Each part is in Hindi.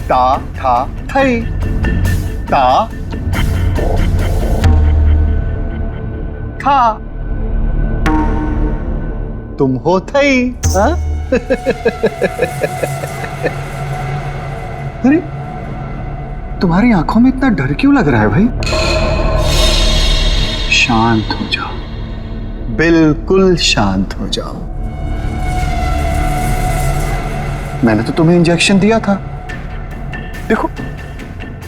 ता था थई। ता था, तुम हो थई। हाँ? अरे तुम्हारी आंखों में इतना डर क्यों लग रहा है भाई? शांत हो जाओ, बिल्कुल शांत हो जाओ। मैंने तो तुम्हें इंजेक्शन दिया था। देखो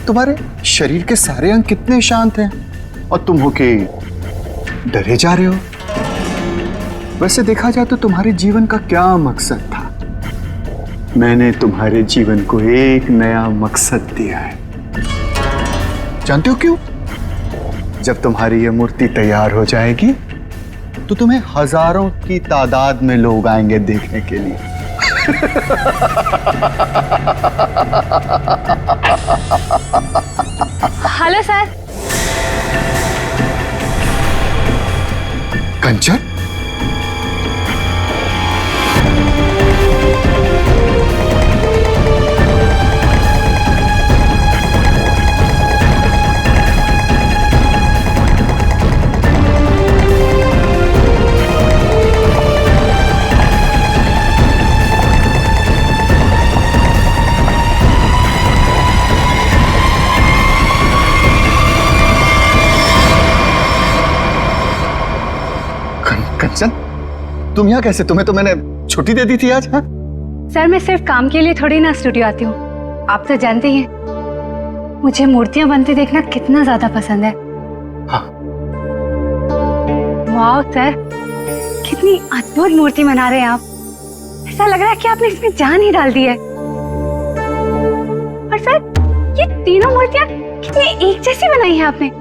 तुम्हारे शरीर के सारे अंग कितने शांत हैं और तुम हो के डरे जा रहे हो। वैसे देखा जाए तो तुम्हारे जीवन का क्या मकसद था? मैंने तुम्हारे जीवन को एक नया मकसद दिया है। जानते हो क्यों? जब तुम्हारी यह मूर्ति तैयार हो जाएगी तो तुम्हें हजारों की तादाद में लोग आएंगे देखने के लिए। Hello sir. कंचन, कंचन, तुम यहाँ कैसे? तुम्हें तो मैंने छुट्टी दे दी थी आज। हाँ? सर मैं सिर्फ काम के लिए थोड़ी ना स्टूडियो आती हूँ, आप तो जानते ही हैं मुझे मूर्तियां बनती देखना कितना ज्यादा पसंद है। हाँ। वाह सर, कितनी अद्भुत मूर्ति बना रहे हैं आप। ऐसा लग रहा है कि आपने इसमें जान ही डाल दी है। और सर ये तीनों मूर्तियां कितनी एक जैसी बनाई है आपने।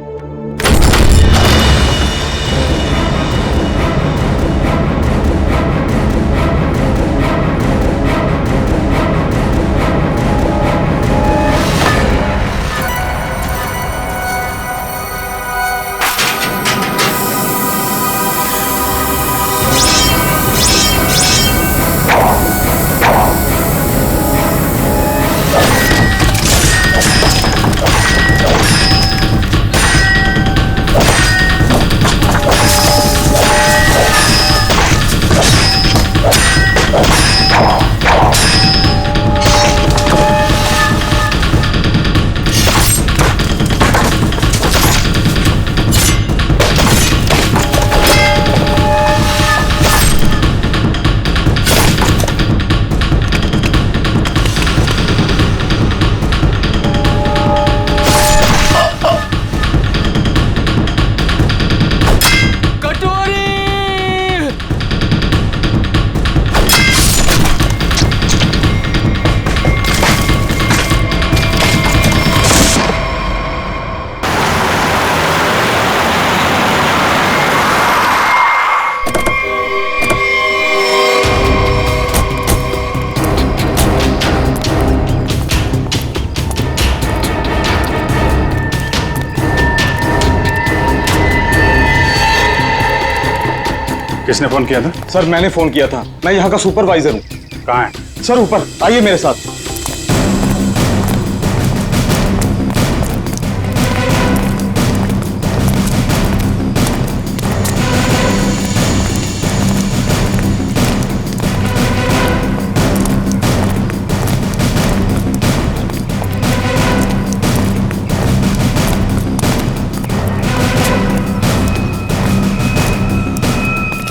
किसने फोन किया था? सर मैंने फोन किया था, मैं यहाँ का सुपरवाइजर हूँ। कहाँ है? सर ऊपर आइए मेरे साथ।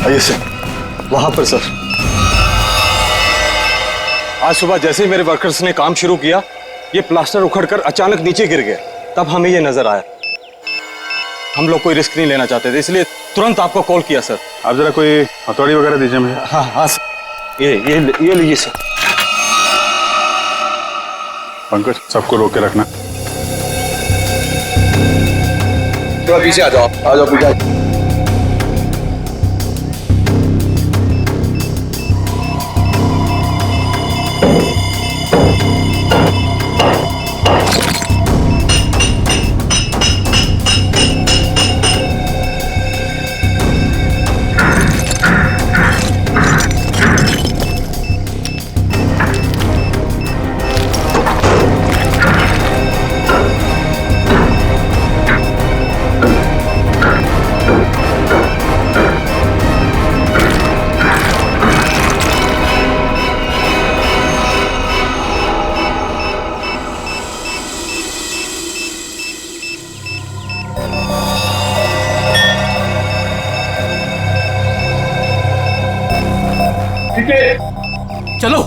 आइए सर, वहां पर सर। आज सुबह जैसे ही मेरे वर्कर्स ने काम शुरू किया, ये प्लास्टर उखड़कर अचानक नीचे गिर गया। तब हमें ये नजर आया। हम लोग कोई रिस्क नहीं लेना चाहते थे, इसलिए तुरंत आपको कॉल किया सर। आप जरा कोई हथौड़ी वगैरह दीजिए मुझे। हाँ हाँ सर, ये लीजिए सर। पंकज, सबको रोक के रखना। थोड़ा पीछे आ जाओ, पीछे आ जाओ। चलो।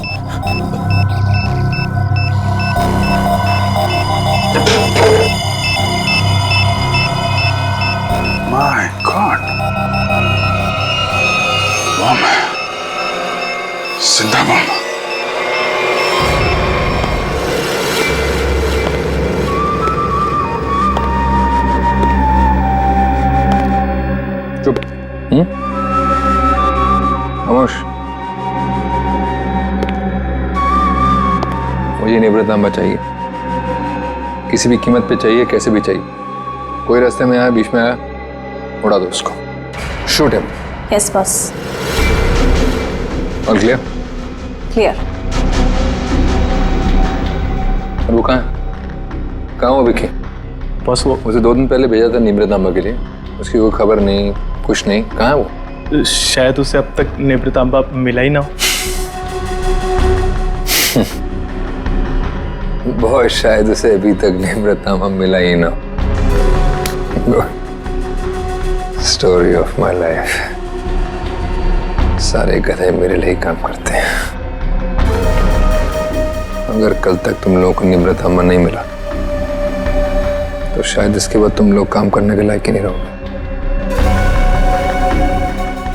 माय गॉड, बम है, जिंदा बम। चुप। खामोश। मुझे निवृत्तांबा चाहिए, किसी भी कीमत पे चाहिए, कैसे भी चाहिए। कोई रास्ते में आया, बीच में आया, उड़ा दो उसको। Shoot him. Yes boss. और क्लियर? क्लियर। और वो कहाँ है? कहाँ वो विकी? बॉस वो उसे 2 दिन पहले भेजा था निवृत्तांबा के लिए, उसकी कोई खबर नहीं, कुछ नहीं। कहाँ है वो? शायद उसे अब तक निवृत्तांबा मिला ही ना हो। बहुत शायद उसे अभी तक निवृत्तांबा मिला ही ना। Story of my life. सारे गधे मेरे लिए ही काम करते हैं। अगर कल तक तुम लोगों को निवृत्तांबा नहीं मिला तो शायद इसके बाद तुम लोग काम करने के लायक ही नहीं रहोगे।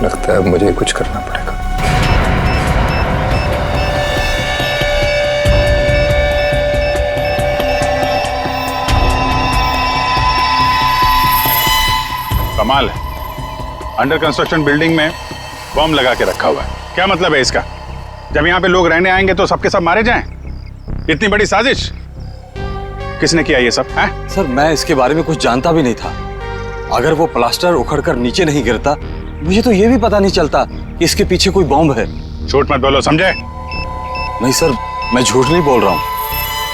लगता है अब मुझे कुछ करना पड़ेगा। कमाल है, अंडर कंस्ट्रक्शन बिल्डिंग में बम लगा के रखा हुआ है। क्या मतलब है इसका? जब यहाँ पे लोग रहने आएंगे तो सबके सब मारे जाएं? इतनी बड़ी साजिश किसने किया ये सब है? सर मैं इसके बारे में कुछ जानता भी नहीं था। अगर वो प्लास्टर उखड़कर नीचे नहीं गिरता, मुझे तो ये भी पता नहीं चलता कि इसके पीछे कोई बॉम्ब है। झूठ मत बोलो, समझे? नहीं सर, मैं झूठ नहीं बोल रहा हूँ।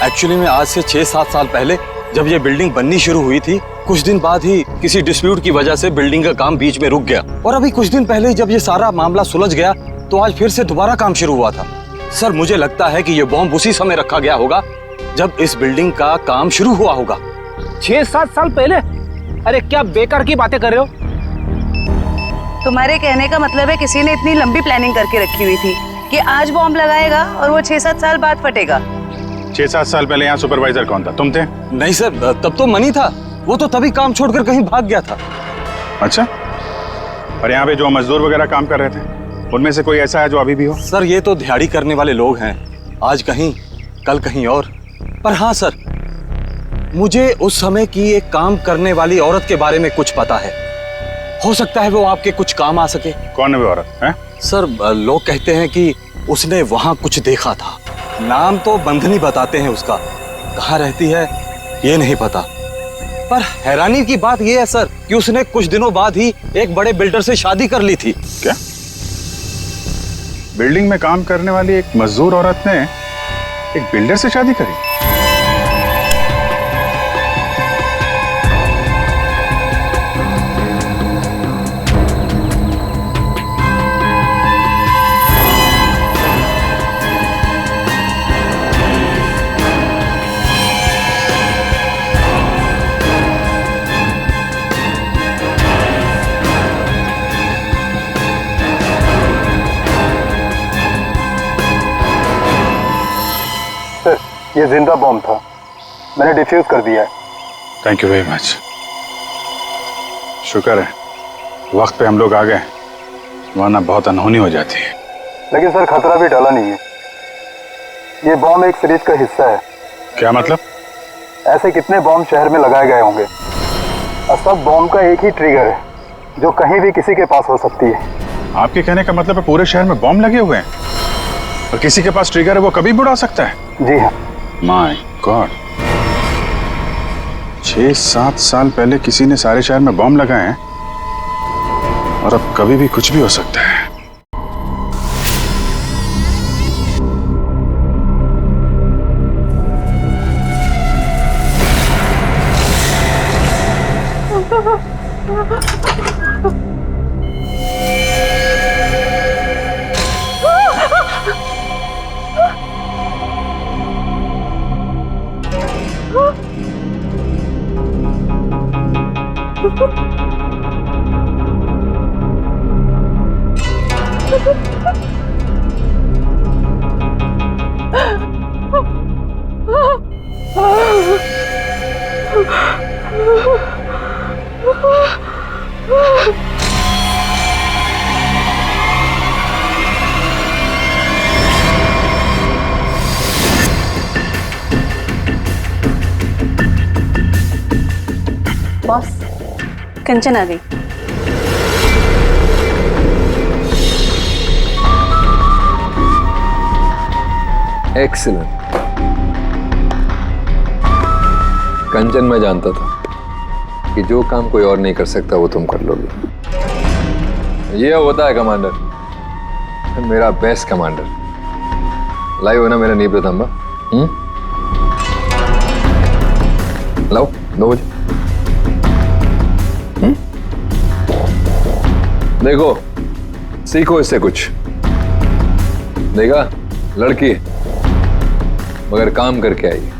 एक्चुअली में आज से 6-7 साल पहले जब ये बिल्डिंग बननी शुरू हुई थी, कुछ दिन बाद ही किसी डिस्प्यूट की वजह से बिल्डिंग का काम बीच में रुक गया। और अभी कुछ दिन पहले जब ये सारा मामला सुलझ गया तो आज फिर से दोबारा काम शुरू हुआ था। सर मुझे लगता है कि ये बॉम्ब उसी समय रखा गया होगा जब इस बिल्डिंग का काम शुरू हुआ होगा। 6-7 साल पहले? अरे क्या बेकार की बातें कर रहे हो? तुम्हारे कहने का मतलब है किसी ने इतनी लंबी प्लानिंग करके रखी हुई थी कि आज बॉम्ब लगाएगा और वो 6-7 साल बाद फटेगा। 6-7 साल पहले यहाँ सुपरवाइजर कौन था? तुम थे? नहीं सर, तब तो मनी था। वो तो तभी काम छोड़कर कहीं भाग गया था। अच्छा, और यहाँ पे जो मजदूर वगैरह काम कर रहे थे उनमें से कोई ऐसा है जो अभी भी हो? सर ये तो दिहाड़ी करने वाले लोग हैं, आज कहीं कल कहीं और। पर हाँ सर, मुझे उस समय की एक काम करने वाली औरत के बारे में कुछ पता है। हो सकता है वो आपके कुछ काम आ सके। कौन है वो औरत है? सर लोग कहते हैं कि उसने वहां कुछ देखा था। नाम तो बंधनी बताते हैं उसका, कहाँ रहती है ये नहीं पता। पर हैरानी की बात यह है सर कि उसने कुछ दिनों बाद ही एक बड़े बिल्डर से शादी कर ली थी। क्या? बिल्डिंग में काम करने वाली एक मजदूर औरत ने एक बिल्डर से शादी करी? ये जिंदा बॉम्ब था, मैंने डिफ्यूज कर दिया है। Thank you very much. शुक्र है वक्त पे हम लोग आ गए, वरना बहुत अनहोनी हो जाती है। लेकिन सर खतरा भी टला नहीं है। ये बॉम्ब एक सीरीज का हिस्सा है। क्या मतलब? ऐसे कितने बॉम्ब शहर में लगाए गए होंगे और सब बॉम्ब का एक ही ट्रिगर है जो कहीं भी किसी के पास हो सकती है। आपके कहने का मतलब है पूरे शहर में बॉम्ब लगे हुए हैं और किसी के पास ट्रिगर है, वो कभी भी उड़ा सकता है? जी हाँ। माय गॉड, 6-7 साल पहले किसी ने सारे शहर में बॉम्ब लगाए हैं और अब कभी भी कुछ भी हो सकता है। कंचन आ गई। एक्सीलेंट। कंचन, मैं जानता था कि जो काम कोई और नहीं कर सकता वो तुम कर लोगे। ये होता है कमांडर, मेरा बेस्ट कमांडर। लाइव हो ना मेरा नींव प्रतांबा? लाओ 2 बजे। देखो, सीखो इससे कुछ। देखा, लड़की मगर काम करके आई।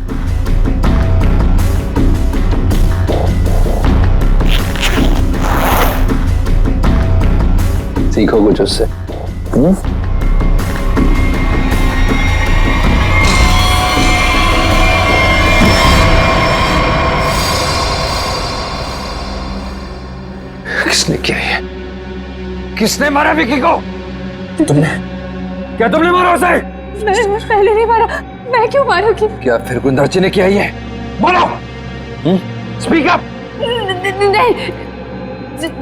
सीखो कुछ उससे। किसने किया ये? किसने मारा विकी को? तुमने? क्या तुमने मारा उसे? मैं पहले नहीं मारा। मैं क्यों मारूंगी? क्या फिर गुंदर्ची ने किया ये? बोलो। Speak up. नहीं,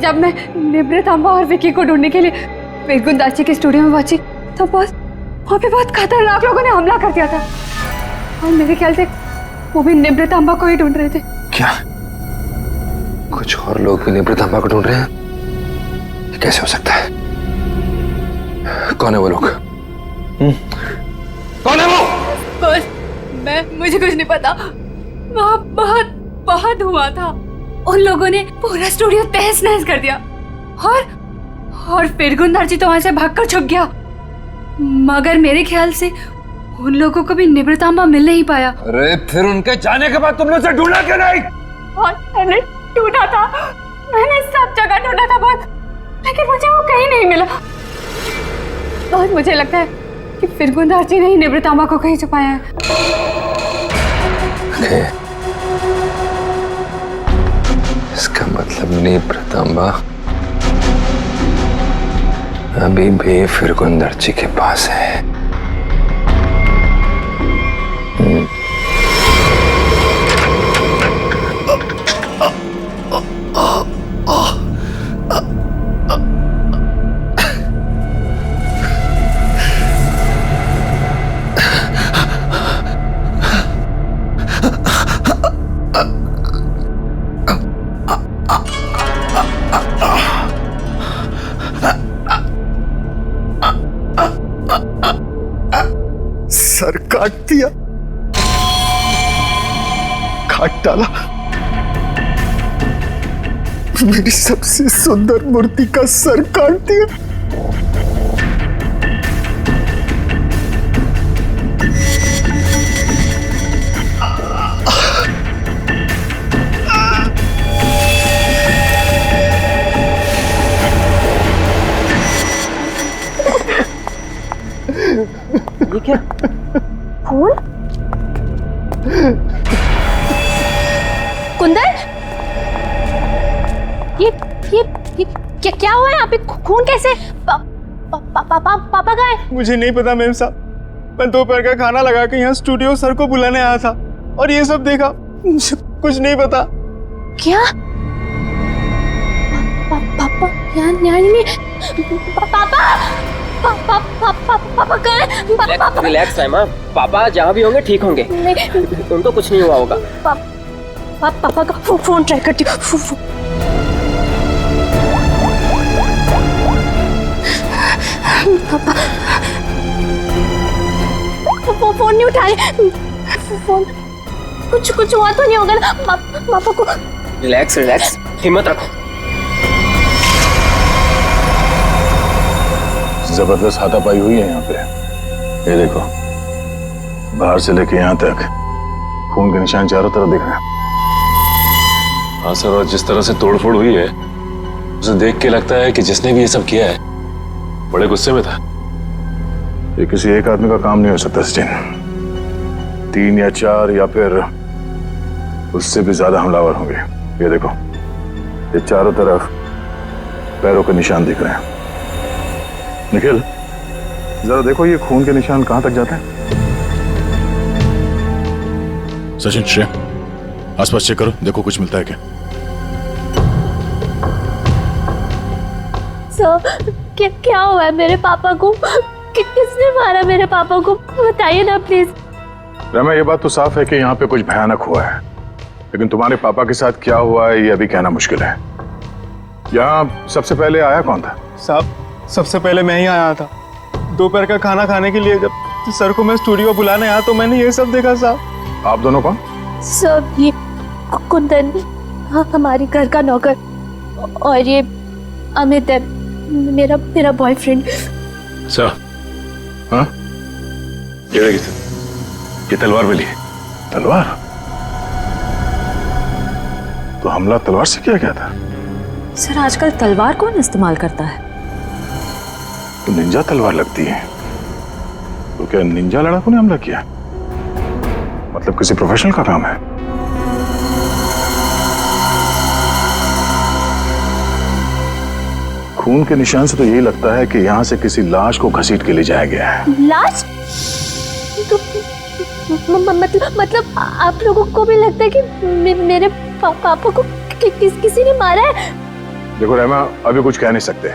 जब मैं निमृतांबा और विकी को ढूंढने के लिए फिर गुंदाची के स्टूडियो में पहुंची तो वहाँ पे बहुत खतरनाक लोगों ने हमला कर दिया था और मेरे ख्याल से वो भी निमृतांबा को ही ढूंढ रहे थे। क्या कुछ और लोग भी निमृतांबा को ढूंढ रहे हैं? ये कैसे हो सकता है? कौन है वो लोग? कौन है वो? बस मुझे कुछ नहीं पता। वहाँ बहुत धुआं था। उन लोगों ने पूरा स्टूडियो तहस नहस कर दिया और फिर गुंदाची तो वहां से भागकर छुप गया। मगर मेरे ख्याल से उन लोगों को भी निमृतांबा मिल नहीं पाया। अरे फिर उनके जाने के बाद तुमने उसे ढूंढा क्यों नहीं? और मैंने ढूंढा था, मैंने सब जगह ढूंढा था बहुत, लेकिन मुझे वो कहीं नहीं मिला। और मुझे लगता है कि फिर गुंदाची ने ही निमृतांबा को कहीं छुपाया है। इसका मतलब निमृतांबा अभी भी फिर गुंदर्ची के पास है। सर काट दिया, काट डाला मेरी सबसे सुंदर मूर्ति का सर काट दिया। ये क्या? फूल? कुंदन, ये क्या हुआ है यहाँ पे? खून कैसे? पापा कहाँ है? मुझे नहीं पता मैम साहब। मैं दोपहर का खाना लगा के यहाँ स्टूडियो सर को बुलाने आया था और ये सब देखा। मुझे कुछ नहीं पता। क्या? पापा यहाँ नहीं। पापा कहाँ है? रिलैक्स साइमा, पापा जहाँ भी होंगे ठीक होंगे। उनको कुछ नहीं हुआ होगा। पापा का फोन ट्राई करती हूँ। पापा फोन नहीं उठा रहे। फोन कुछ हुआ तो नहीं होगा ना पापा को? रिलैक्स, हिम्मत रखो। जबरदस्त हाथापाई हुई है यहाँ पे। ये देखो, बाहर से लेके यहाँ तक खून के निशान चारों तरफ दिख रहे हैं। हाँ सर, और जिस तरह से तोड़फोड़ हुई है उसे देख के लगता है कि जिसने भी ये सब किया है बड़े गुस्से में था। ये किसी एक आदमी का काम नहीं हो सकता सचिन। 3 या 4 या फिर उससे भी ज्यादा हमलावर होंगे। ये देखो, ये चारों तरफ पैरों के निशान दिख रहे हैं। निखिल, जरा देखो ये खून के निशान कहां तक जाते हैं। सचिन, श्रेय, आसपास चेक करो, देखो कुछ मिलता है क्या। सर क्या हुआ है मेरे पापा को? किसने मारा मेरे पापा को? बताइए ना प्लीज। रमा, ये बात तो साफ है कि यहाँ पे कुछ भयानक हुआ है, लेकिन तुम्हारे पापा के साथ क्या हुआ है ये अभी कहना मुश्किल है। यहाँ सबसे पहले आया कौन था? साहब सबसे पहले मैं ही आया था। दोपहर का खाना खाने के लिए जब सर को मैं स्टूडियो बुलाने आया तो मैंने ये सब देखा। साहब आप दोनों कौन? सर ये कुंदन, हाँ, हमारी घर का नौकर, और ये अमित है, मेरा बॉयफ्रेंड। सर, हाँ, ये तलवार मिली है। तलवार? तो हमला तलवार से किया गया था? सर आजकल तलवार कौन इस्तेमाल करता है? तो निंजा तलवार लगती है। तो क्या निंजा लड़ाकों ने हमला किया? मतलब किसी प्रोफेशनल का काम है? खून के निशान से तो यही लगता है कि यहाँ से किसी लाश को घसीट के ले जाया गया है। लाश? तो मतलब आप लोगों को भी लगता है कि मेरे पापा को किसी ने मारा है? देखो रहमा, अभी कुछ कह नहीं सकते।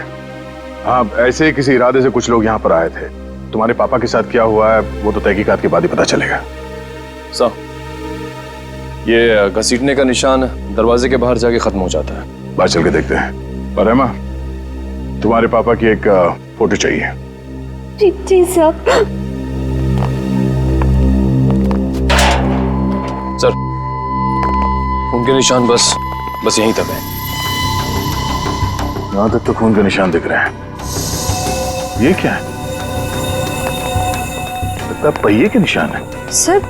हाँ, ऐसे ही किसी इरादे से कुछ लोग यहाँ पर आए थे। तुम्हारे पापा के साथ क्या हुआ है वो तो तहकीकात के बाद ही पता चलेगा। साहब, ये घसीटने का निशान दरवाजे के बाहर जाके खत्म हो जाता है। बाहर चल के देखते हैं। और रहमा, तुम्हारे पापा की एक फोटो चाहिए। जी सर। सर, उनके निशान बस यहीं तक है। यहां तक तो खून के निशान दिख रहे हैं। ये क्या है? लगता है पहिए के निशान है। सर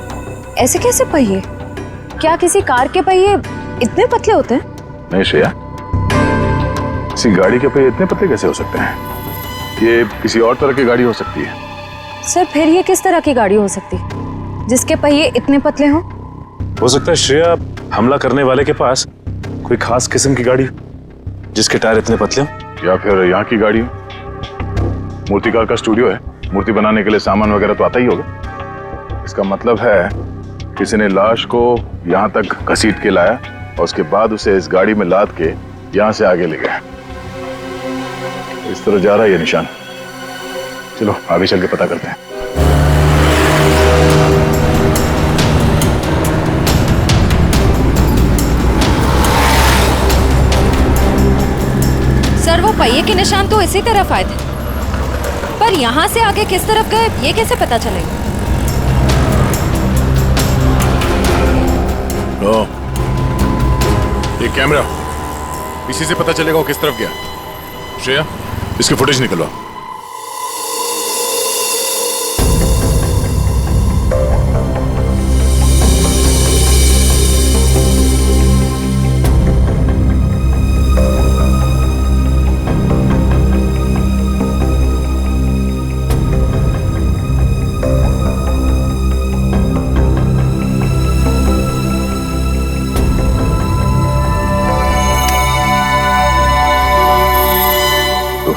ऐसे कैसे पहिए? क्या किसी कार के पहिए इतने पतले होते हैं? नहीं श्रेया, किसी गाड़ी के पहिए इतने पतले कैसे हो सकते हैं? ये किसी और तरह की गाड़ी हो सकती है। सर फिर ये किस तरह की गाड़ी हो सकती है जिसके पहिए इतने पतले हों? हो सकता है श्रेया, हमला करने वाले के पास कोई खास किस्म की गाड़ी जिसके टायर इतने पतले हो। या फिर यहाँ की गाड़ी हो। मूर्तिकार का स्टूडियो है, मूर्ति बनाने के लिए सामान वगैरह तो आता ही होगा। इसका मतलब है किसी ने लाश को यहाँ तक घसीट के लाया और उसके बाद उसे इस गाड़ी में लाद के यहाँ से आगे ले गया। इस तरह जा रहा है ये निशान। चलो आगे चल के पता करते हैं। सर वो पहिए के निशान तो इसी तरफ आए थे, पर यहाँ से आगे किस तरफ गए ये कैसे पता चलेगा? ये कैमरा, इसी से पता चलेगा वो किस तरफ गया। श्रेया, इसकी फुटेज निकलवा।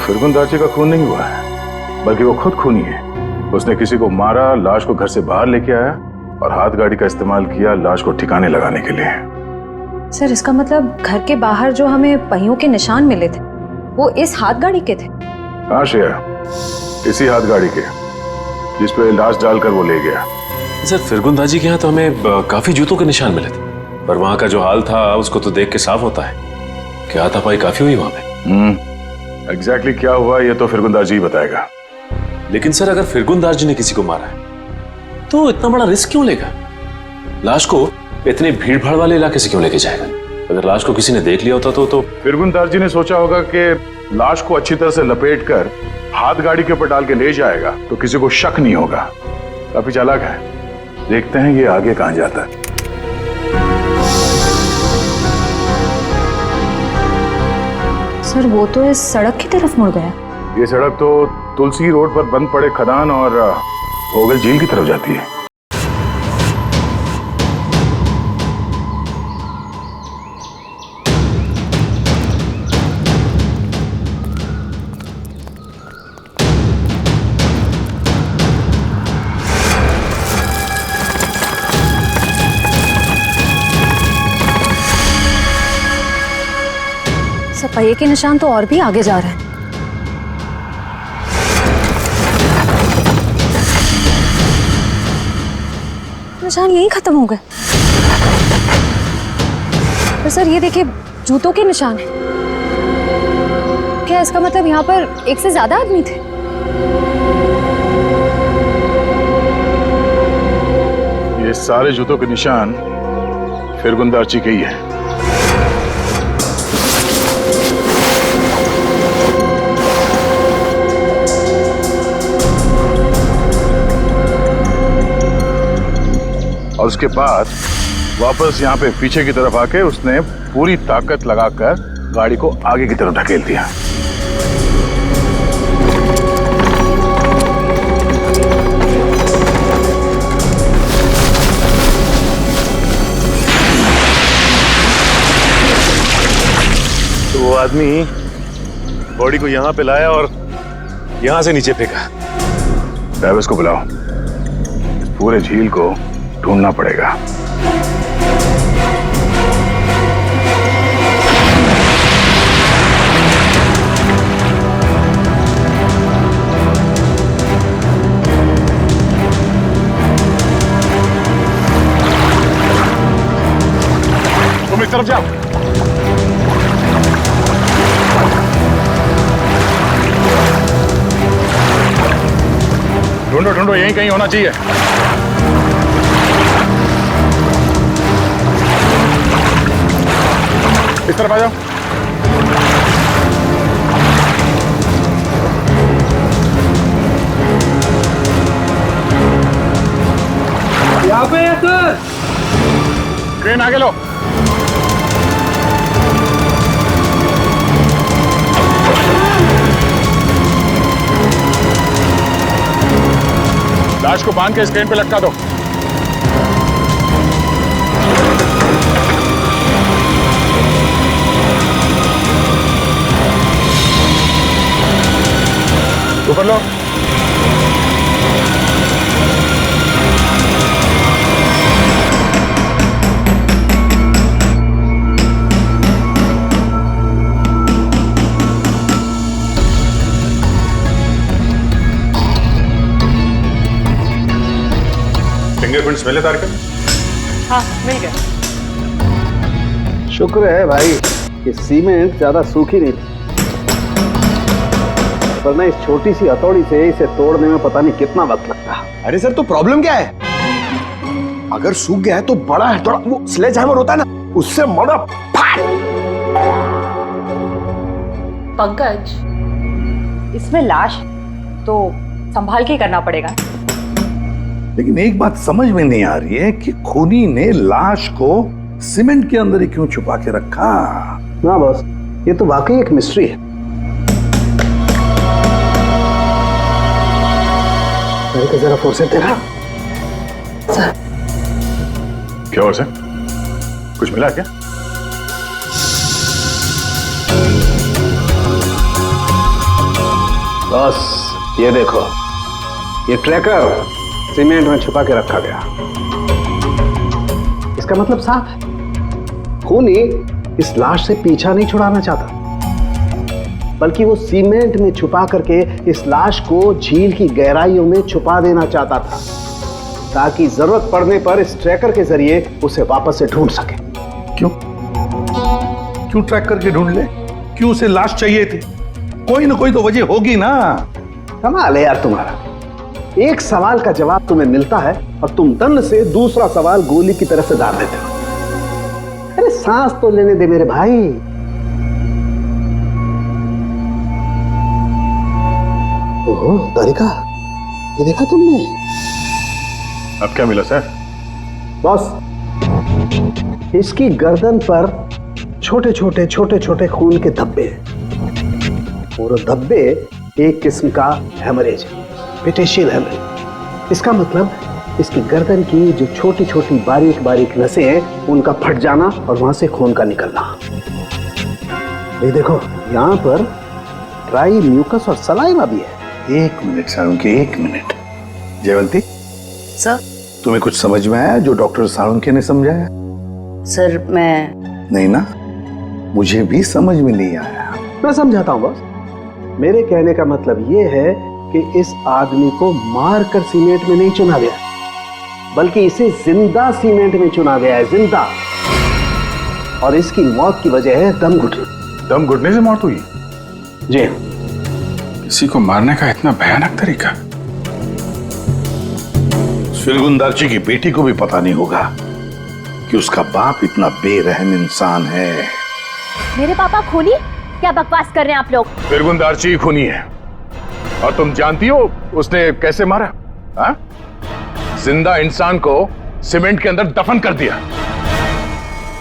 फिरगुन दाची का खून नहीं हुआ है, बल्कि वो खुद खूनी है। उसने किसी को मारा, लाश को घर से बाहर लेके आया और हाथ गाड़ी का इस्तेमाल किया लाश को ठिकाने लगाने के लिए। सर इसका मतलब घर के बाहर जो हमें पहियों के निशान मिले थे वो इस हाथ गाड़ी के थे? हाँ श्रेया, इसी हाथ गाड़ी के जिस पे लाश डालकर वो ले गया। सर फिरगुन दाजी के यहाँ तो हमें काफी जूतों के निशान मिले थे, पर वहाँ का जो हाल था उसको तो देख के साफ होता है कि हाथापाई काफी हुई वहाँ पे। एग्जैक्टली क्या हुआ ये तो फिरगुन जी ही बताएगा। लेकिन सर अगर फिरगुन जी ने किसी को मारा है तो इतना बड़ा रिस्क क्यों लेगा? लाश को इतने भीड़ भाड़ वाले इलाके से क्यों लेके जाएगा? अगर लाश को किसी ने देख लिया होता तो फिरगुन जी ने सोचा होगा कि लाश को अच्छी तरह से लपेट कर हाथ गाड़ी के ऊपर डाल के ले जाएगा तो किसी को शक नहीं होगा। काफी चालाक है। देखते हैं ये आगे कहां जाता है। सर वो तो इस सड़क की तरफ मुड़ गया। ये सड़क तो तुलसी रोड पर बंद पड़े खदान और होगल झील की तरफ जाती है। पहिए के निशान तो और भी आगे जा रहे हैं। निशान यहीं खत्म हो गए? पर सर ये देखिए, जूतों के निशान है। क्या इसका मतलब यहाँ पर एक से ज्यादा आदमी थे? ये सारे जूतों के निशान फिरगुंदारची के ही है। और उसके बाद वापस यहाँ पे पीछे की तरफ आके उसने पूरी ताकत लगाकर गाड़ी को आगे की तरफ ढकेल दिया। तो वो आदमी बॉडी को यहाँ पे लाया और यहाँ से नीचे फेंका। ट्रैविस को बुलाओ, इस पूरे झील को ढूंढना पड़ेगा। तुम इस तरफ जाओ। ढूंढो ढूंढो, यहीं कहीं होना चाहिए। इस तरफ आ जाओ। यहाँ पे है सर। क्रेन आगे लो। लाश को बांध के इस क्रेन पे लटका दो। ऊपर लो। फिंगरप्रिंट्स मिले तारक? हाँ, मिल गया। शुक्र है भाई कि सीमेंट ज्यादा सूखी नहीं थी, वरना इस छोटी सी हथौड़ी से इसे तोड़ने में पता नहीं कितना वक्त लगता। अरे सर, तो प्रॉब्लम क्या है? अगर सूख गया है तो बड़ा हथौड़ा, वो स्लेज हैमर होता है ना, उससे मोड़ा फाड़। पंकज, इसमें लाश तो संभाल के करना पड़ेगा। लेकिन एक बात समझ में नहीं आ रही है कि खूनी ने लाश को सीमेंट के अंदर ही क्यों छुपा के रखा? ना बॉस, ये तो वाकई एक मिस्ट्री है। मेरे जरा फोर्स तेरा सर। क्या हुआ सर? कुछ मिला क्या? बॉस ये देखो, ये ट्रैकर सीमेंट में छुपा के रखा गया। इसका मतलब साफ है, खूनी इस लाश से पीछा नहीं छुड़ाना चाहता, बल्कि वो सीमेंट में छुपा करके इस लाश को झील की गहराइयों में छुपा देना चाहता था, ताकि जरूरत पड़ने पर इस ट्रैकर के जरिए उसे वापस से ढूंढ सके। क्यों क्यों ट्रैक करके ढूंढ ले? क्यों उसे लाश चाहिए थी? कोई ना कोई तो वजह होगी ना। कमाल है यार तुम्हारा, एक सवाल का जवाब तुम्हें मिलता है और तुम दंड से दूसरा सवाल गोली की तरह से डाल देते हो। अरे सांस तो लेने दे मेरे भाई। ओहो तारिका, ये देखा तुमने? अब क्या मिला सर? बॉस, इसकी गर्दन पर छोटे छोटे खून के धब्बे हैं, और धब्बे एक किस्म का हेमरेज है, पेटेशियल हेमरेज। इसका मतलब इसकी गर्दन की जो छोटी छोटी बारीक बारीक नसें हैं, उनका फट जाना और वहां से खून का निकलना। ये देखो, यहाँ पर ड्राई म्यूकस और सलाइवा भी है। एक मिनट साळुंखे, एक मिनट। जयवंती सर। तुम्हें कुछ समझ में आया जो डॉक्टर साळुंखे ने समझाया? सर मैं नहीं ना, मुझे भी समझ में नहीं आया। मैं समझाता हूँ बॉस। मेरे कहने का मतलब ये है कि इस आदमी को मारकर सीमेंट में नहीं चुना गया, बल्कि इसे जिंदा सीमेंट में चुना गया है, जिंदा। और इसकी मौत की वजह है दम घुटना। दम घुटने से मौत हुई? जी। किसी को मारने का इतना भयानक तरीका? फिरगुंदारची की बेटी को भी पता नहीं होगा कि उसका बाप इतना बेरहम इंसान है। मेरे पापा खूनी? क्या बकवास कर रहे हैं आप लोग? फिरगुंदारची खूनी है और तुम जानती हो उसने कैसे मारा? हाँ? जिंदा इंसान को सीमेंट के अंदर दफन कर दिया।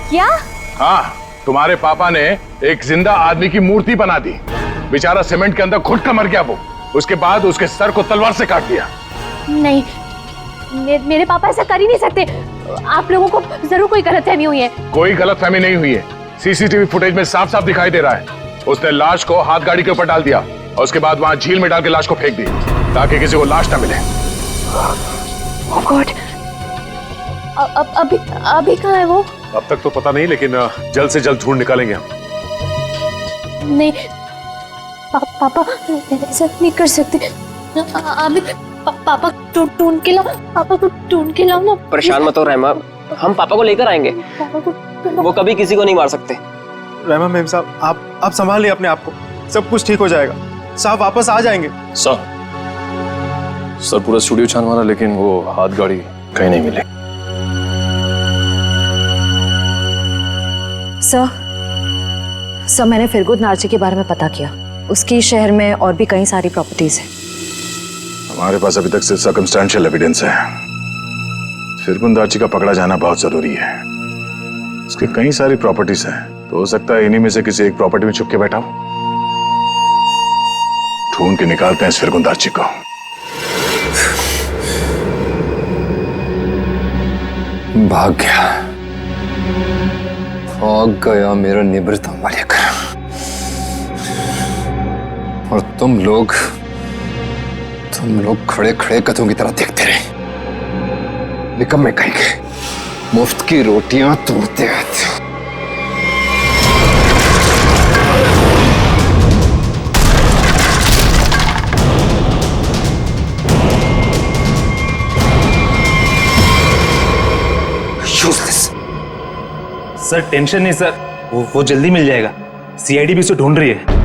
क्या? हाँ, तुम्हारे पापा ने एक जिंदा आदमी की मूर्ति बना दी। बेचारा सीमेंट के अंदर घुट कर मर गया वो। उसके बाद उसके सर को तलवार से काट दिया। नहीं, मेरे पापा ऐसा कर ही नहीं सकते। आप लोगों को जरूर कोई गलतफहमी हुई है। कोई गलतफहमी नहीं हुई है। सीसीटीवी फुटेज में साफ साफ दिखाई दे रहा है। उसने लाश को हाथ गाड़ी के ऊपर डाल दिया और उसके बाद वहां झील में डाल के लाश को फेंक दी ताकि किसी को लाश ना मिले। Oh God! अभी कहाँ है वो? अब तक तो पता नहीं, लेकिन जल्द से जल्द ढूंढ निकालेंगे हम। नहीं, पापा ऐसा नहीं कर सकते। अभी पापा ढूंढ के लाओ, पापा को ढूंढ के लाओ ना। परेशान मत हो रहमा, हम पापा को लेकर आएंगे। पापा को वो कभी किसी को नहीं मार सकते। रहमा मेम साहब, आप संभालिए अपने आप को, सब कुछ ठीक हो जाएगा। साहब वापस आ जाएंगे। सर पूरा स्टूडियो छान मारा लेकिन वो हाथ गाड़ी कहीं नहीं मिली। सर मैंने फिरगुंद नार्ची के बारे में पता किया। उसकी शहर में और भी कई सारी प्रॉपर्टीज हैं। हमारे पास अभी तक सिर्फ सर्कमस्टेंशियल एविडेंस है। फिरगुंदारची का पकड़ा जाना बहुत जरूरी है। उसके कई सारी प्रॉपर्टीज हैं, तो हो सकता है इन्हीं में से किसी एक प्रॉपर्टी में छुप के बैठा हो। ढूंढ के निकालते हैं इस फिरगुंदारची को। भाग गया मेरा निवृत्त लेकर। और तुम लोग खड़े खड़े कथों की तरह देखते रहे। निकम्मे कहेंगे, मुफ्त की रोटियां तोड़ते रहते। सर टेंशन नहीं सर, वो जल्दी मिल जाएगा। सीआईडी भी उसे ढूंढ रही है।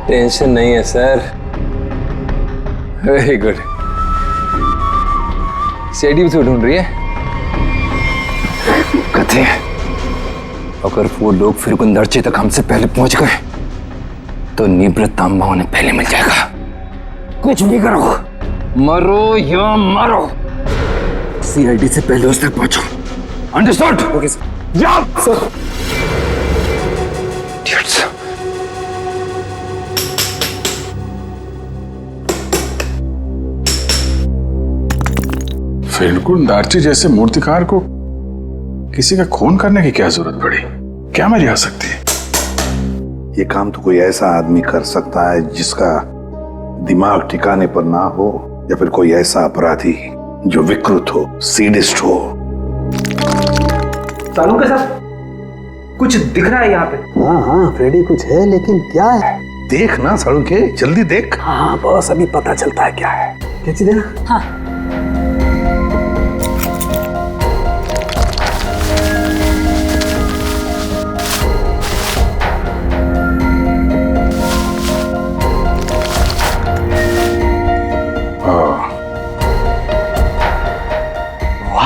टेंशन नहीं है सर। Very good. सीआईडी भी तो ढूंढ रही है। कहते हैं अगर वो लोग फिरगुंदारची तक हमसे पहले पहुंच गए तो निवृत्त तांबा उन्हें पहले मिल जाएगा। कुछ भी करो, मरो या मरो, सीआईडी से पहले उस तक पहुंचो। अंडरस्टूड? Okay sir. जाओ सर। फिरगुंदारची जैसे मूर्तिकार को किसी का खून करने की क्या जरूरत पड़ी? क्या मर्जी आ सकती है? ये काम तो कोई ऐसा आदमी कर सकता है जिसका दिमाग ठिकाने पर ना हो, या फिर कोई ऐसा अपराधी जो विकृत हो, सीडिस्ट हो। सालू के साथ कुछ दिख रहा है यहाँ पे। हाँ फ्रेडी, कुछ है, लेकिन क्या है? देख ना सालू के, जल्दी देख। हाँ बस अभी पता चलता है क्या है। क्या चीज है ना? हाँ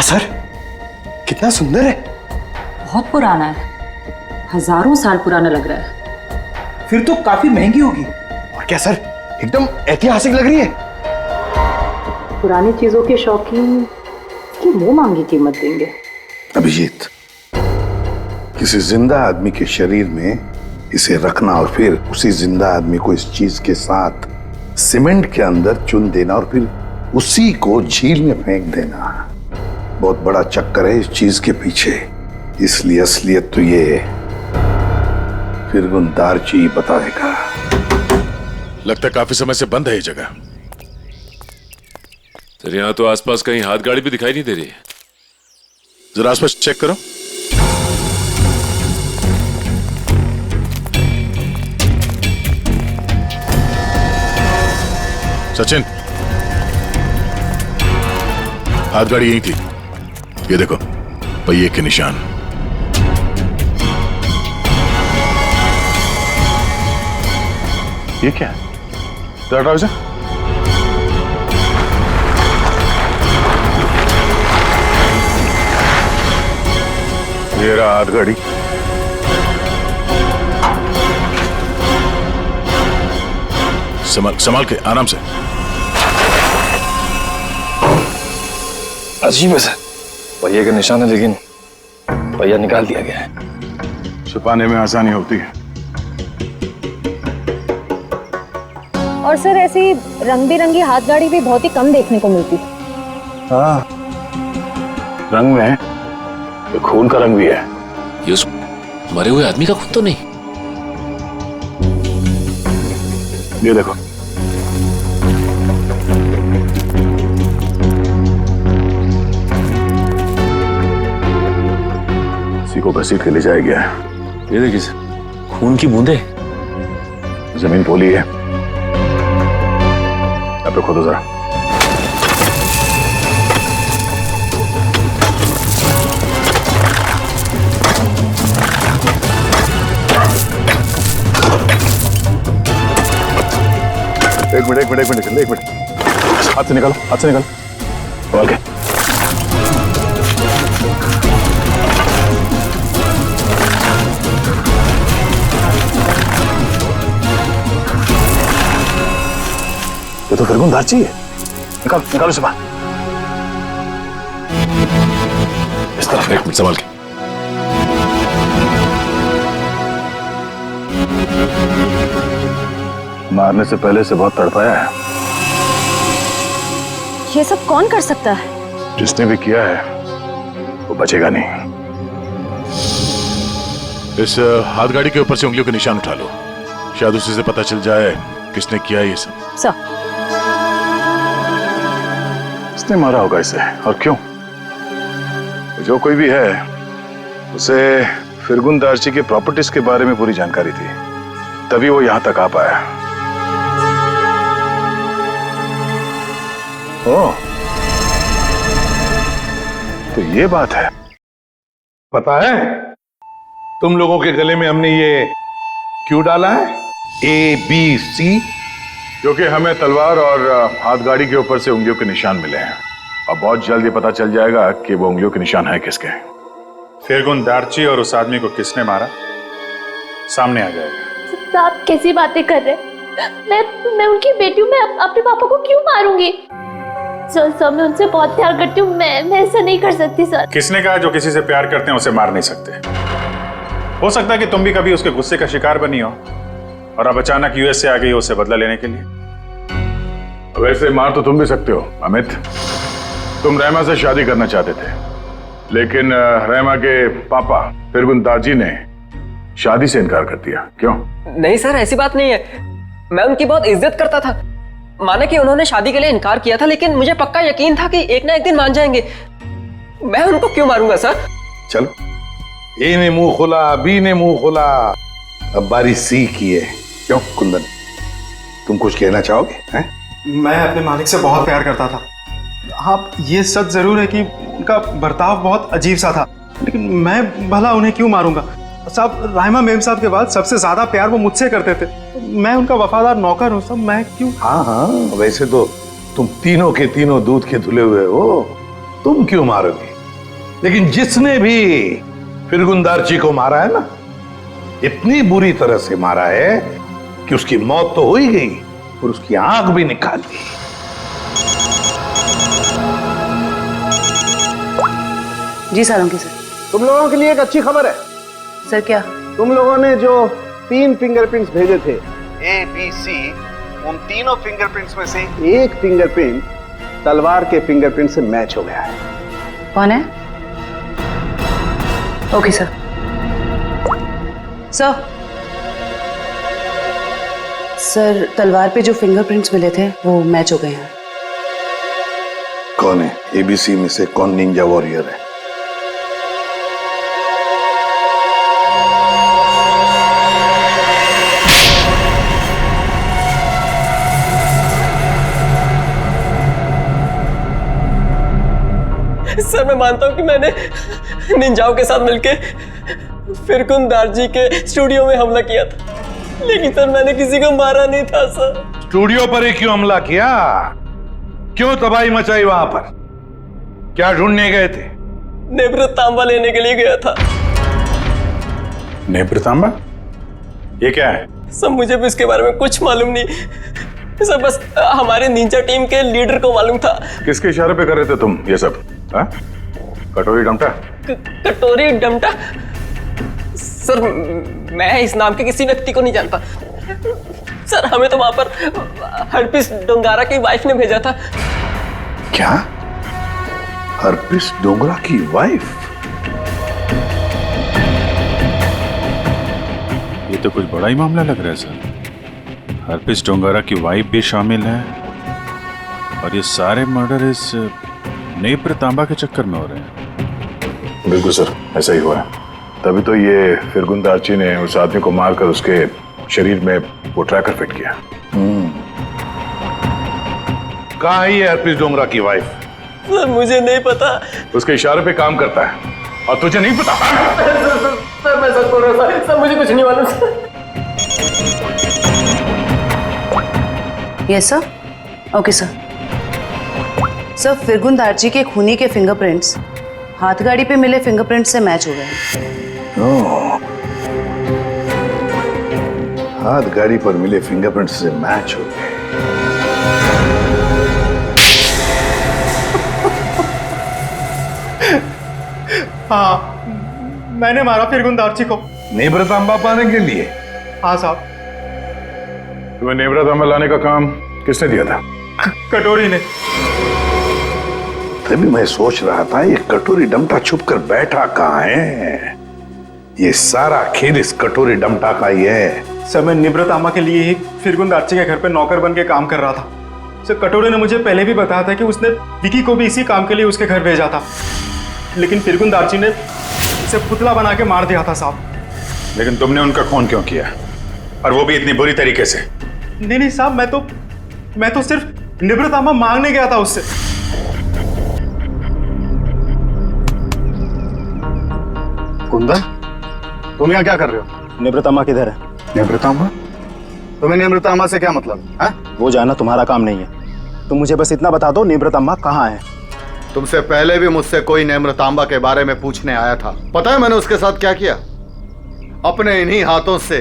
सर, कितना सुंदर है। बहुत पुराना है, हजारों साल पुराना लग रहा है। फिर तो काफी महंगी होगी। और क्या सर, एकदम ऐतिहासिक लग रही है। पुरानी चीजों के शौकीन की मुंह मांगी कीमत देंगे। अभिजीत, किसी जिंदा आदमी के शरीर में इसे रखना और फिर उसी जिंदा आदमी को इस चीज के साथ सीमेंट के अंदर चुन देना और फिर उसी को झील में फेंक देना, बहुत बड़ा चक्कर है इस चीज के पीछे। इसलिए असलियत तो ये फिरगुंदारची बताएगा। लगता है काफी समय से बंद है ये जगह। सर यहाँ तो आसपास कहीं हाथ गाड़ी भी दिखाई नहीं दे रही है। जरा आसपास चेक करो। सचिन, हाथ गाड़ी यही थी। ये देखो पहिए के निशान। ये क्या है? जरा हटाओ इसे। ये रहा हाथ गाड़ी। संभाल के, आराम से। अजीब है सर, पहिए के निशान है लेकिन पहिया निकाल दिया गया है। छुपाने में आसानी होती है। और सर ऐसी रंग बिरंगी हाथ गाड़ी भी बहुत ही कम देखने को मिलती। हाँ, रंग में ये खून का रंग भी है। ये उस मरे हुए आदमी का खून तो नहीं? ये देखो, इसी को घसीट के ले जाया गया है। ये देखिए सर, खून की बूंदे। जमीन पोली है। यहाँ पे खोदो जरा। एक मिनट, हाथ से निकालो, ओके। ये तो फिरगुन दार्ची है। निकालो इसे बाहर। इस तरफ, एक मिनट संभाल के। मारने से पहले से बहुत तड़पाया है। ये सब कौन कर सकता है? जिसने भी किया है वो बचेगा नहीं। इस हाथ गाड़ी के ऊपर से उंगलियों के निशान उठा लो, शायद उसी से पता चल जाए किसने किया ये सब। सर, किसने मारा होगा इसे और क्यों? जो कोई भी है, उसे फिरगुन दार्ची के प्रॉपर्टीज के बारे में पूरी जानकारी थी, तभी वो यहां तक आ पाया। ओह, तो ये बात है। पता है तुम लोगों के गले में हमने ये क्यों डाला है? ABC, क्योंकि हमें तलवार और हाथ गाड़ी के ऊपर से उंगलियों के निशान मिले हैं और बहुत जल्द ये पता चल जाएगा कि वो उंगलियों के निशान है किसके। फिरगुन दार्ची और उस आदमी को किसने मारा, सामने आ जाएगा। आप कैसी बातें कर रहे हैं? मैं उनकी बेटी हूँ, मैं अपने पापा को क्यों मारूंगी? सर मैं उनसे बहुत प्यार करती हूँ, मैं ऐसा नहीं कर सकती सर। किसने कहा जो किसी से प्यार करते हैं उसे मार नहीं सकते? हो सकता है कि तुम भी कभी उसके गुस्से का शिकार बनी हो और अब अचानक यूएस से आ गई हो उसे बदला लेने के लिए। वैसे मार तो तुम भी सकते हो अमित। तुम रहमा से शादी करना चाहते थे, लेकिन रहमा के पापा फिरगुन दार्जी ने शादी से इनकार कर दिया। क्यों? नहीं सर, ऐसी बात नहीं है। मैं उनकी बहुत इज्जत करता था। माना कि उन्होंने शादी के लिए इनकार किया था, लेकिन मुझे पक्का यकीन था कि एक ना एक दिन मान जाएंगे। मैं उनको क्यों मारूंगा सर? चलो, ए ने मुंह खोला, बी ने मुंह खोला, अब बारी सी की है। क्यों कुंदन, तुम कुछ कहना चाहोगे? हैं? मैं अपने मालिक से बहुत प्यार करता था। हाँ, ये सच जरूर है कि उनका बर्ताव बहुत अजीब सा था, लेकिन मैं भला उन्हें क्यों मारूंगा? साहब, राहिमा मेम साहब के बाद सबसे ज्यादा प्यार वो मुझसे करते थे। मैं उनका वफादार नौकर हूँ साहब, मैं क्यों? हाँ, वैसे तो तुम तीनों के तीनों दूध के धुले हुए हो, तुम क्यों मारोगे? लेकिन जिसने भी फिरगुन दार्ची को मारा है ना, इतनी बुरी तरह से मारा है कि उसकी मौत तो हो ही गई और उसकी आंख भी निकाल दी। जी सारंगी सर। तुम लोगों के लिए एक अच्छी खबर है। सर क्या? तुम लोगों ने जो 3 फिंगरप्रिंट्स भेजे थे ABC, उन तीनों फिंगरप्रिंट्स में से एक फिंगरप्रिंट तलवार के फिंगरप्रिंट से मैच हो गया है। कौन है? Okay sir. सर, तलवार पे जो फिंगरप्रिंट्स मिले थे वो मैच हो गए हैं। कौन है? ABC में से कौन निंजा वॉरियर है? सर मैं मानता हूँ कि मैंने निंजाओं के साथ मिलके फिरकुंदार जी के स्टूडियो में हमला किया था, लेकिन सर मैंने किसी को मारा नहीं था सर। स्टूडियो पर ही क्यों हमला किया? क्यों तबाही मचाई वहां पर? क्या ढूंढने गए थे? नेब्र तांबा लेने के लिए गया था। नेब्र तांबा? ये क्या है? सर मुझे भी इसके बारे में कुछ मालूम नहीं सर, बस हमारे निंजा टीम के लीडर को मालूम था। किसके इशारे पे कर रहे थे तुम ये सब? हाँ? कटोरी डमटा? कटोरी डमटा? सर मैं इस नाम के किसी व्यक्ति को नहीं जानता सर। हमें तो वहां पर हरपिस डोंगारा की वाइफ ने भेजा था। क्या? हरपिस डोंगरा की वाइफ? ये तो कुछ बड़ा ही मामला लग रहा है सर। हरपिस डोंगारा की वाइफ भी शामिल है और ये सारे मर्डर इस नेब्र तांबा के चक्कर में हो रहे हैं। बिल्कुल सर, ऐसा ही हुआ है। तभी तो ये फिरगुंदारची ने उस आदमी को मारकर उसके शरीर में वो ट्रैकर फिट किया। कहाँ है ये हरपिस डोंगरा की वाइफ? सर मुझे नहीं पता। उसके इशारे पे काम करता है और तुझे नहीं पता? सर मैं सच बोल रहा हूँ सर, मुझे कुछ नहीं मालूम yes sir. Okay sir. Sir फिरगुंदारची के खूनी के फिंगरप्रिंट्स हाथगाड़ी पे मिले फिंगरप्रिंट से मैच हो गए। हाथ गाड़ी पर मिले फिंगरप्रिंट से मैच हो गए। हाँ, मैंने मारा फिरगुंदारची को। नेब्र तांबा पाने के लिए? हाँ साहब। तुम्हें नेब्र तांबा लाने का काम किसने दिया था? कटोरी ने। तभी मैं सोच रहा था ये कटोरी डमटा छुप कर बैठा कहाँ है? ये सारा खेल इस कटोरी डमटा का ही है। सर मैं निब्रतामा के लिए ही फिरगुंदारची के घर पे नौकर बन के काम कर रहा था। सर कटोरी ने मुझे पहले भी बताया था कि उसने विकी को भी इसी काम के लिए उसके घर भेजा था, लेकिन फिरगुंदारची ने उसे पुतला बना के मार दिया था साहब। लेकिन तुमने उनका खून क्यों किया, और वो भी इतनी बुरी तरीके से? नहीं साहब, मैं तो सिर्फ निब्रतामा मांगने गया था उससे। कुंदन, तुम यहाँ क्या कर रहे हो? निब्रतामा किधर है? निब्रतामा? तुम्हें निब्रतामा से क्या मतलब है? वो जानना तुम्हारा काम नहीं है। तुम मुझे बस इतना बता दो निब्रतामा कहाँ है। तुमसे पहले भी मुझसे कोई निम्रतांबा के बारे में पूछने आया था। पता है मैंने उसके साथ क्या किया? अपने इन्हीं हाथों से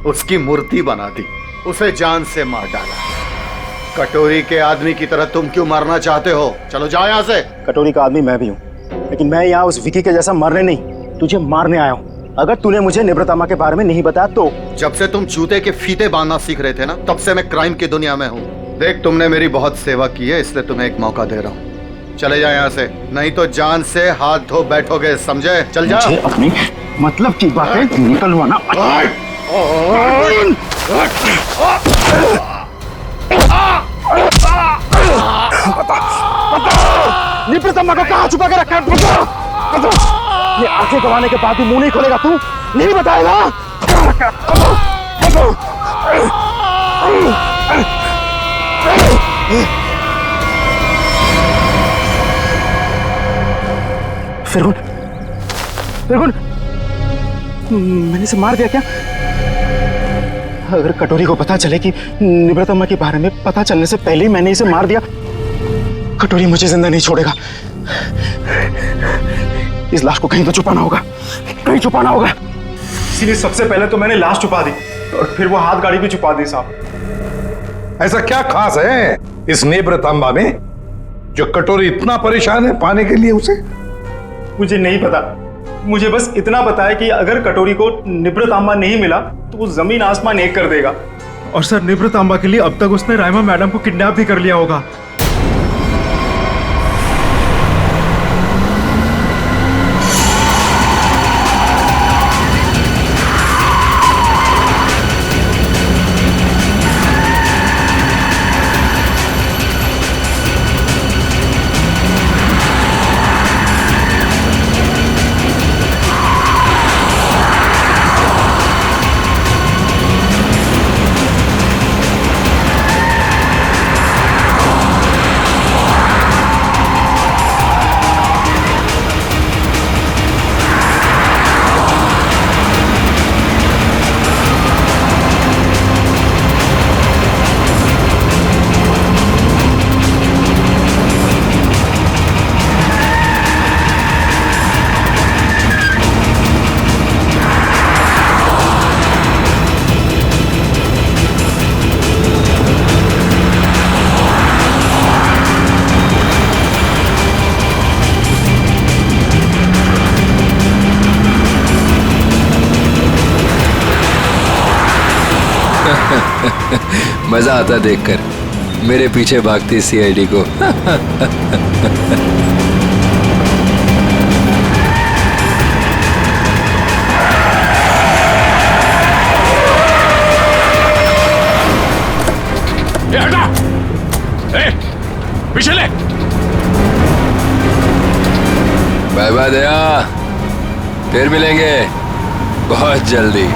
उसकी मूर्ति बना दी, उसे जान से मार डाला। कटोरी के आदमी की तरह तुम क्यों मरना चाहते हो? चलो जाओ यहाँ से। कटोरी का आदमी मैं भी हूँ, लेकिन मैं यहाँ उस विकी के जैसा मरने नहीं, तुझे मारने आया हूँ। अगर तूने मुझे निब्रतामा के बारे में नहीं बताया तो। जब से तुम जूते के फीते बांधना सीख रहे थे ना, तब से मैं क्राइम की दुनिया में हूँ। देख, तुमने मेरी बहुत सेवा की है, इसलिए तुम्हें एक मौका दे रहा हूँ। चले जाओ यहाँ से, नहीं तो जान से हाथ धो बैठोगे, समझे? चल जा। अपनी मतलब की बातें निकलवाना। निब्रतामा को कहाँ छुपा के रखा है? ये आंखें गवाने के बाद भी मुंह नहीं खोलेगा तू? नहीं बताएगा? फिरगुन, मैंने इसे मार दिया क्या? अगर कटोरी को पता चले कि निब्रतामा के बारे में पता चलने से पहले ही मैंने इसे मार दिया, कटोरी मुझे जिंदा नहीं छोड़ेगा। इस लाश को कहीं तो छुपाना होगा, कहीं छुपाना होगा। इसीलिए सबसे पहले तो मैंने लाश छुपा दी और फिर वो हाथ गाड़ी भी छुपा दी साहब। ऐसा क्या खास है इस निब्रतांबा में जो कटोरी इतना परेशान है पाने के लिए उसे? मुझे नहीं पता, मुझे बस इतना पता है कि अगर कटोरी को निब्रतांबा नहीं मिला तो वो जमीन आसमान एक कर देगा। और सर निब्रतांबा के लिए अब तक उसने राइमा मैडम को किडनैप भी कर लिया होगा। मजा आता देखकर मेरे पीछे भागती सीआईडी को। ए, हटा! ए, पीछे ले! बाय बाय दया, फिर मिलेंगे बहुत जल्दी।